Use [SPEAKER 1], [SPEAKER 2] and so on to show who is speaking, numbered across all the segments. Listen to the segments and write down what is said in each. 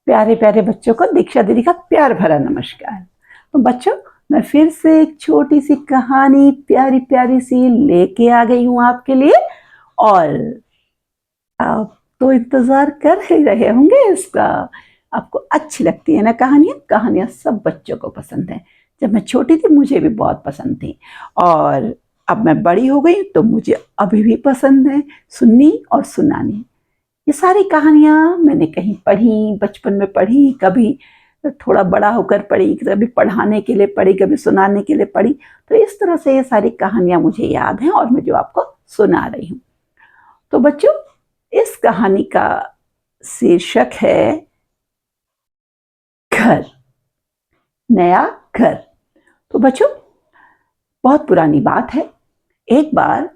[SPEAKER 1] प्यारे प्यारे बच्चों को दीक्षा दीदी का प्यार भरा नमस्कार। तो बच्चों, मैं फिर से एक छोटी सी कहानी प्यारी प्यारी सी लेके आ गई हूँ आपके लिए। और आप तो इंतजार कर ही रहे होंगे इसका। आपको अच्छी लगती है ना कहानियाँ? कहानियाँ सब बच्चों को पसंद है। जब मैं छोटी थी मुझे भी बहुत पसंद थी, और अब मैं बड़ी हो गई तो मुझे अभी भी पसंद है सुननी और सुनानी। ये सारी कहानियाँ मैंने कहीं पढ़ी, बचपन में पढ़ी, कभी थोड़ा बड़ा होकर पढ़ी, कभी पढ़ाने के लिए पढ़ी, कभी सुनाने के लिए पढ़ी। तो इस तरह से ये सारी कहानियाँ मुझे याद हैं और मैं जो आपको सुना रही हूँ। तो बच्चों, इस कहानी का शीर्षक है घर, नया घर। तो बच्चों, बहुत पुरानी बात है। एक बार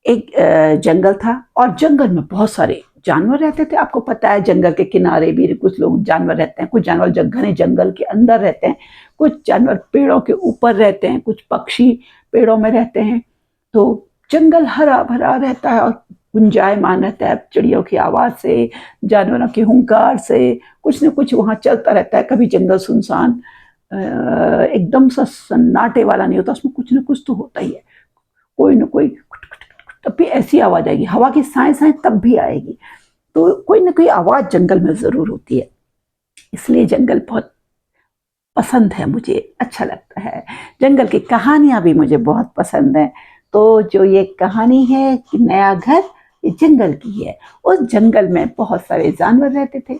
[SPEAKER 1] एक जंगल था और जंगल में बहुत सारे जानवर रहते थे। आपको पता है जंगल के किनारे भी कुछ लोग जानवर रहते हैं, कुछ जानवर घने जंगल के अंदर रहते हैं, कुछ जानवर पेड़ों के ऊपर रहते हैं, कुछ पक्षी पेड़ों में रहते हैं। तो जंगल हरा भरा रहता है और गुंजायमान रहता है चिड़ियों की आवाज से, जानवरों के हुंकार से। कुछ न कुछ वहां चलता रहता है। कभी जंगल सुनसान एकदम सा सन्नाटे वाला नहीं होता, उसमें कुछ न कुछ तो होता ही है। कोई न कोई तब भी ऐसी आवाज आएगी, हवा की साए साए तब भी आएगी। तो कोई ना कोई आवाज जंगल में जरूर होती है। इसलिए जंगल बहुत पसंद है मुझे, अच्छा लगता है। जंगल की कहानियां भी मुझे बहुत पसंद है। तो जो ये कहानी है कि नया घर, ये जंगल की है। उस जंगल में बहुत सारे जानवर रहते थे।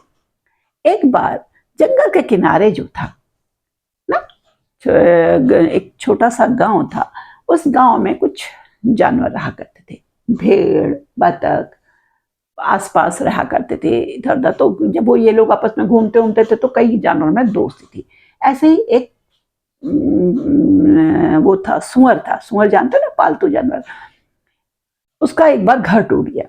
[SPEAKER 1] एक बार जंगल के किनारे जो था ना, एक छोटा सा गांव था। उस गांव में कुछ जानवर रहा करते थे। भेड़, बतख आसपास रहा करते थे इधर उधर। तो जब वो ये लोग आपस में घूमते घूमते थे तो कई जानवरों में दोस्ती थी। ऐसे ही एक वो था, सुअर था। सुअर जानते ना, पालतू जानवर। उसका एक बार घर टूट गया।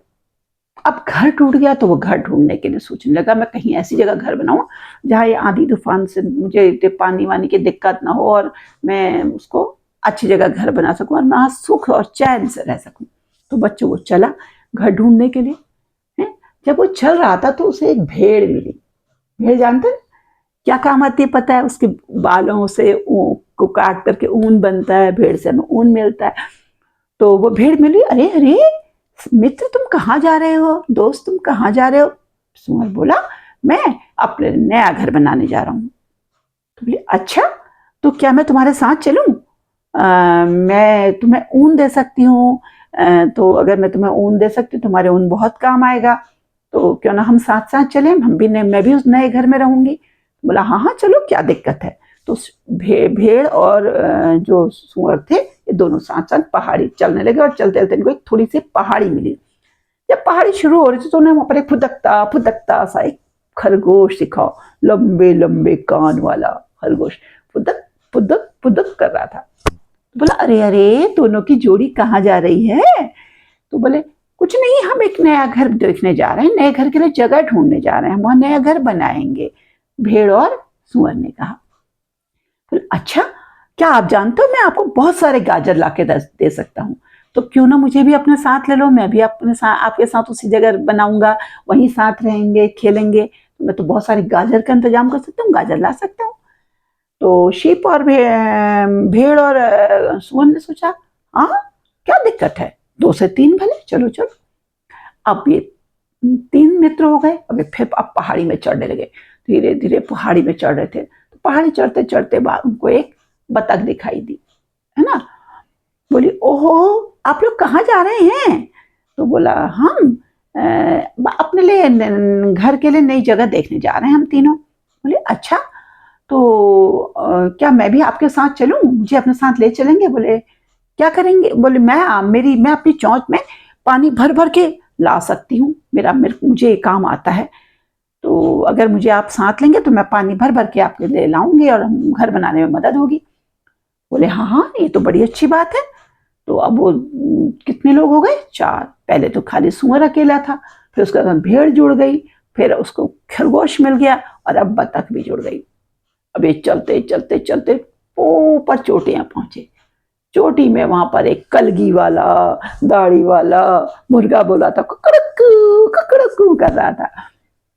[SPEAKER 1] अब घर टूट गया तो वो घर ढूंढने के लिए सोचने लगा, मैं कहीं ऐसी जगह घर बनाऊं जहाँ ये आंधी तूफान से मुझे पानी वानी की दिक्कत ना हो, और मैं उसको अच्छी जगह घर बना सकूं और मैं वहां सुख और चैन से रह सकूं। तो बच्चों को चला घर ढूंढने के लिए। है? जब वो चल रहा था तो उसे एक भेड़ मिली। भेड़ जानते हैं क्या काम आती है? पता है, उसके बालों से को काट करके ऊन बनता है, भेड़ से हमें ऊन मिलता है। तो वो भेड़ मिली। अरे अरे मित्र, तुम कहाँ जा रहे हो? दोस्त, तुम कहाँ जा रहे हो? सुअर बोला, मैं अपने नया घर बनाने जा रहा हूँ। तो बोले, अच्छा, तो क्या मैं तुम्हारे साथ चलूं? मैं तुम्हें ऊन दे सकती हूँ। तो अगर मैं तुम्हें ऊन दे सकती हूँ, तुम्हारे ऊन बहुत काम आएगा। तो क्यों ना हम साथ साथ चलें, हम भी मैं भी उस नए घर में रहूंगी। बोला, हाँ हाँ चलो, क्या दिक्कत है। तो भेड़ और जो सुअर थे, ये दोनों साथ साथ पहाड़ी चलने लगे। और चलते चलते इनको एक थोड़ी सी पहाड़ी मिली। जब पहाड़ी शुरू हो रही थी तो उन्हें वहां पर एक फुदकता फुदकता सा एक खरगोश दिखा। लंबे लंबे कान वाला खरगोश फुदक फुदक फुदक कर रहा था। तो बोला, अरे अरे, दोनों की जोड़ी कहाँ जा रही है? तो बोले, कुछ नहीं, हम एक नया घर देखने जा रहे हैं, नए घर के लिए जगह ढूंढने जा रहे हैं, हम वहां नया घर बनाएंगे। भेड़ और सुअर ने कहा। बोले, अच्छा, क्या आप जानते हो मैं आपको बहुत सारे गाजर ला के दे सकता हूँ। तो क्यों ना मुझे भी अपने साथ ले लो, मैं भी अपने साथ आपके साथ उसी जगह बनाऊंगा, वहीं साथ रहेंगे, खेलेंगे। तो मैं तो बहुत सारे गाजर का इंतजाम कर सकता हूँ, गाजर ला सकता हूँ। तो शीप और भेड़ और सुअर ने सोचा, हाँ, क्या दिक्कत है, दो से तीन भले, चलो चलो। अब ये तीन मित्र हो गए। अब ये फिर अब पहाड़ी में चढ़ने लगे। धीरे धीरे पहाड़ी में चढ़ रहे थे। तो पहाड़ी चढ़ते चढ़ते बाद उनको एक बतख दिखाई दी, है ना। बोली, ओहो, आप लोग कहाँ जा रहे हैं? तो बोला, हम अपने लिए घर के लिए नई जगह देखने जा रहे हैं हम तीनों। बोले, अच्छा, तो क्या मैं भी आपके साथ चलूं? मुझे अपने साथ ले चलेंगे? बोले, क्या करेंगे? बोले, मैं अपनी चोंच में पानी भर भर के ला सकती हूँ, मुझे काम आता है। तो अगर मुझे आप साथ लेंगे तो मैं पानी भर भर के आपके लिए लाऊंगी और घर बनाने में मदद होगी। बोले, हाँ हाँ, ये तो बड़ी अच्छी बात है। तो अब वो कितने लोग हो गए? चार। पहले तो खाली सुअर अकेला था, फिर उसके बाद भेड़ जुड़ गई, फिर उसको खरगोश मिल गया, और अब बतख भी जुड़ गई। अब ये चलते चलते चलते ऊपर चोटियां पहुंचे। चोटी में वहां पर एक कलगी वाला, दाढ़ी वाला मुर्गा बोला था, कुकड़कू कुकड़कू कर रहा था।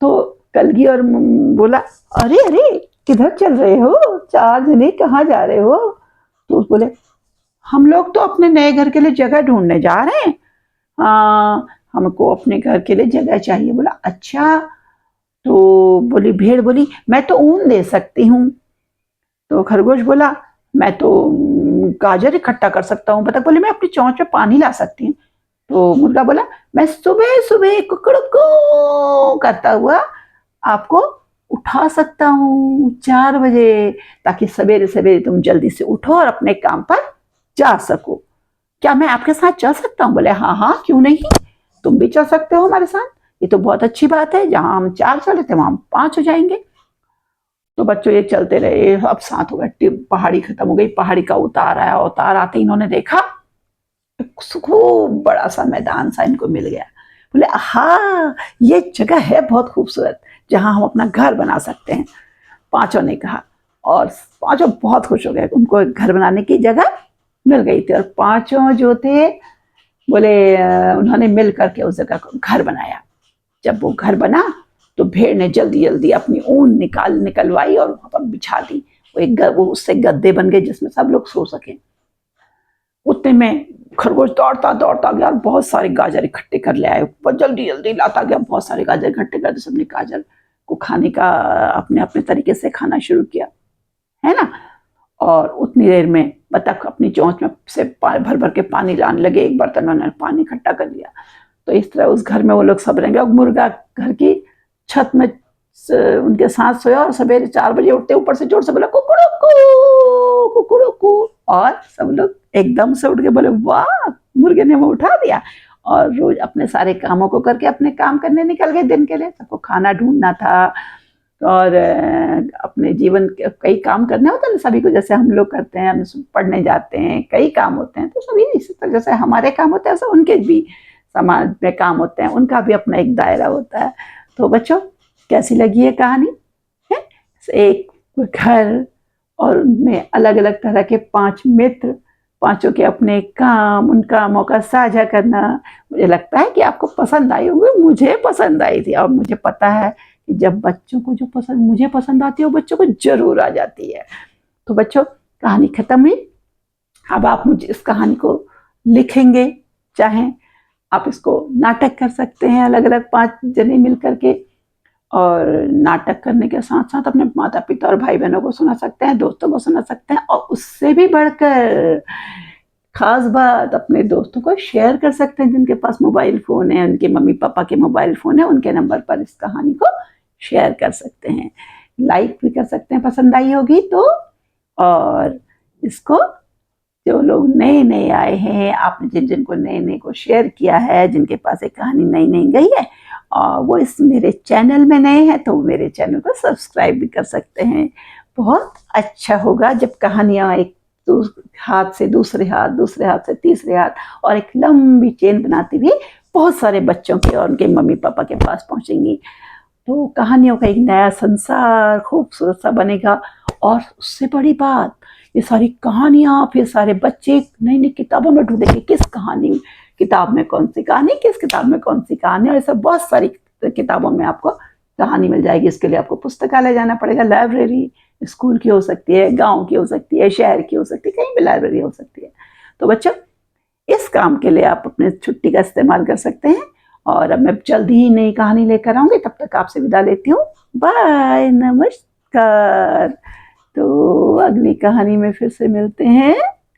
[SPEAKER 1] तो कलगी और बोला, अरे अरे किधर चल रहे हो, 4 जने कहाँ जा रहे हो? तो बोले, हम लोग तो अपने नए घर के लिए जगह ढूंढने जा रहे हैं। हाँ, हमको अपने घर के लिए जगह चाहिए। बोला, अच्छा। तो बोली भेड़, बोली मैं तो ऊन दे सकती हूँ। तो खरगोश बोला, मैं तो गाजर इकट्ठा कर सकता हूँ। बतख बोली, मैं अपनी चोंच में पानी ला सकती हूँ। तो मुर्गा बोला, मैं सुबह सुबह कुकड़ुकू करता हुआ आपको उठा सकता हूँ 4 बजे, ताकि सवेरे सवेरे तुम जल्दी से उठो और अपने काम पर जा सको। क्या मैं आपके साथ चल सकता हूँ? बोले, हाँ हाँ क्यों नहीं, तुम भी चल सकते हो हमारे साथ, ये तो बहुत अच्छी बात है, जहां हम 4 चले थे वहां हम 5 हो जाएंगे। तो बच्चों ये चलते रहे, अब 7 हो गए, पहाड़ी खत्म हो गई, पहाड़ी का उतार आया। उतार आते इन्होंने देखा खूब बड़ा सा मैदान सा इनको मिल गया। बोले, हाँ ये जगह है बहुत खूबसूरत, जहां हम अपना घर बना सकते हैं। पांचों ने कहा, और पांचों बहुत खुश हो गए, उनको एक घर बनाने की जगह मिल गई थी। और पांचों जो थे, बोले उन्होंने मिल करके उस जगह को घर बनाया। जब वो घर बना तो भेड़ ने जल्दी जल्दी अपनी ऊन निकलवाई और वहां पर बिछा दी। वो उससे गद्दे बन गए जिसमें सब लोग सो सके। उतने में खरगोश दौड़ता दौड़ता गया और बहुत सारे गाजर इकट्ठे कर ले आए। जल्दी जल्दी लाता गया, बहुत सारे गाजर इकट्ठे कर, सबने गाजर को खाने का अपने अपने तरीके से खाना शुरू किया, है ना। और उतनी देर में बतख अपनी चोंच में से भर भर के पानी लाने लगे। एक बर्तन में उन्होंने पानी इकट्ठा कर लिया। तो इस तरह उस घर में वो लोग सब रहेंगे। और मुर्गा घर की छत में उनके साथ सोया और सवेरे 4 बजे उठते ऊपर से जोर से बोला, कुकुड़ुकू कुकुड़ुकू। और सब लोग एकदम से उठ के बोले, वाह मुर्गे ने वो उठा दिया। और रोज अपने सारे कामों को करके अपने काम करने निकल गए दिन के लिए। सबको खाना ढूंढना था और अपने जीवन के कई काम करने होते हैं सभी को, जैसे हम लोग करते हैं, हम पढ़ने जाते हैं, कई काम होते हैं। तो सभी इसी तरह जैसे हमारे काम होते हैं, ऐसा उनके भी समाज में काम होते हैं, उनका भी अपना एक दायरा होता है। तो बच्चों कैसी लगी ये कहानी है? एक घर और उनमें अलग अलग तरह के 5 मित्र, पांचों के अपने काम, उन कामों का साझा करना। मुझे लगता है कि आपको पसंद आई होगी, मुझे पसंद आई थी। और मुझे पता है कि जब बच्चों को जो पसंद मुझे पसंद आती है वो बच्चों को जरूर आ जाती है। तो बच्चों कहानी खत्म हुई। अब आप मुझे इस कहानी को लिखेंगे, चाहें आप इसको नाटक कर सकते हैं, अलग अलग 5 जने मिल करके। और नाटक करने के साथ साथ अपने माता पिता और भाई बहनों को सुना सकते हैं, दोस्तों को सुना सकते हैं। और उससे भी बढ़कर खास बात, अपने दोस्तों को शेयर कर सकते हैं जिनके पास मोबाइल फ़ोन है, उनके मम्मी पापा के मोबाइल फ़ोन है, उनके नंबर पर इस कहानी को शेयर कर सकते हैं, लाइक भी कर सकते हैं पसंद आई होगी तो। और इसको जो लोग नए नए आए हैं, आपने जिन जिनको नए नए को शेयर किया है, जिनके पास एक कहानी नई नई गई है और वो इस मेरे चैनल में नए हैं, तो मेरे चैनल को सब्सक्राइब भी कर सकते हैं। बहुत अच्छा होगा जब कहानियाँ एक हाथ से दूसरे हाथ, दूसरे हाथ से तीसरे हाथ, और एक लंबी चेन बनाती हुई बहुत सारे बच्चों के और उनके मम्मी पापा के पास पहुंचेंगी। तो कहानियों का एक नया संसार खूबसूरत सा बनेगा। और उससे बड़ी बात, ये सारी कहानियाँ फिर सारे बच्चे नई नई किताबों में ढूंढेंगे, किस कहानी किताब में कौन सी कहानी, किस किताब में कौन सी कहानी। और ऐसा बहुत सारी किताबों में आपको कहानी मिल जाएगी। इसके लिए आपको पुस्तकालय जाना पड़ेगा, लाइब्रेरी स्कूल की हो सकती है, गांव की हो सकती है, शहर की हो सकती है, कहीं भी लाइब्रेरी हो सकती है। तो बच्चों इस काम के लिए आप अपने छुट्टी का इस्तेमाल कर सकते हैं। और अब मैं जल्दी ही नई कहानी लेकर आऊंगी, तब तक आपसे विदा लेती हूँ। बाय, नमस्कार। तो अगली कहानी में फिर से मिलते हैं।